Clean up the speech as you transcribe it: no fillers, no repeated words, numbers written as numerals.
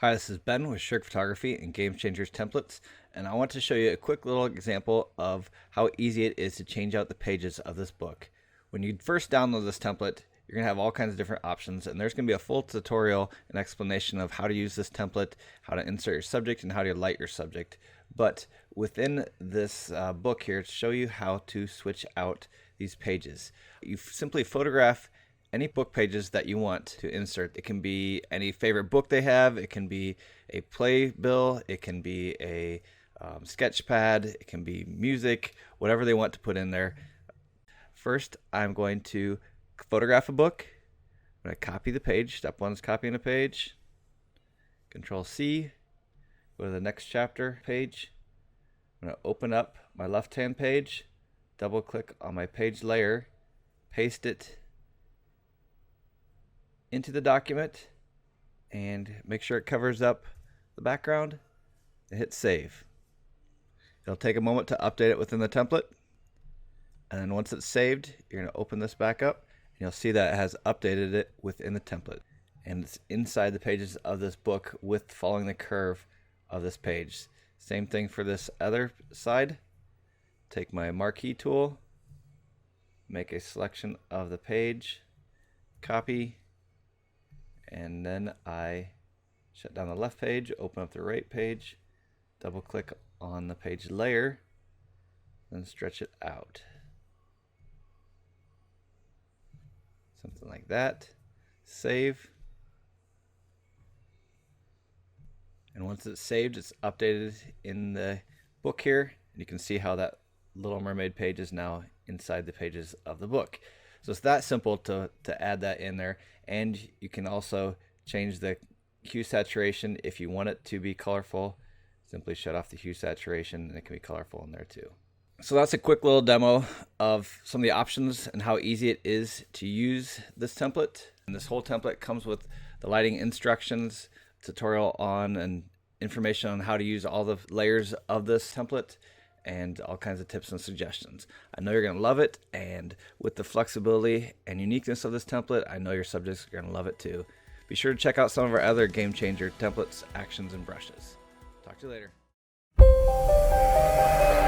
Hi, this is Ben with Shirk Photography and Game Changers Templates, and I want to show you a quick little example of how easy it is to change out the pages of this book. When you first download this template, you're going to have all kinds of different options, and there's going to be a full tutorial and explanation of how to use this template, how to insert your subject, and how to light your subject. But within this book here, to show you how to switch out these pages, you simply photograph any book pages that you want to insert. It can be any favorite book they have, it can be a playbill, it can be a sketch pad, it can be music, whatever they want to put in there. First, I'm going to photograph a book. I'm going to copy the page. Step one is copying a page. Control C, go to the next chapter page. I'm going to open up my left-hand page, double click on my page layer, paste it into the document, and make sure it covers up the background, and hit save. It'll take a moment to update it within the template, and then once it's saved, you're going to open this back up, and you'll see that it has updated it within the template, and it's inside the pages of this book with following the curve of this page. Same thing for this other side. Take my marquee tool, make a selection of the page, copy, and then I shut down the left page, open up the right page, double click on the page layer, then stretch it out. Something like that. Save. And once it's saved, it's updated in the book here, and you can see how that Little Mermaid page is now inside the pages of the book. So it's that simple to add that in there, and you can also change the hue saturation if you want it to be colorful. Simply shut off the hue saturation and it can be colorful in there too. So that's a quick little demo of some of the options and how easy it is to use this template. And this whole template comes with the lighting instructions, tutorial on, and information on how to use all the layers of this template, and all kinds of tips and suggestions. I know you're going to love it, and with the flexibility and uniqueness of this template, I know your subjects are going to love it too. Be sure to check out some of our other Game Changer templates, actions, and brushes. Talk to you later.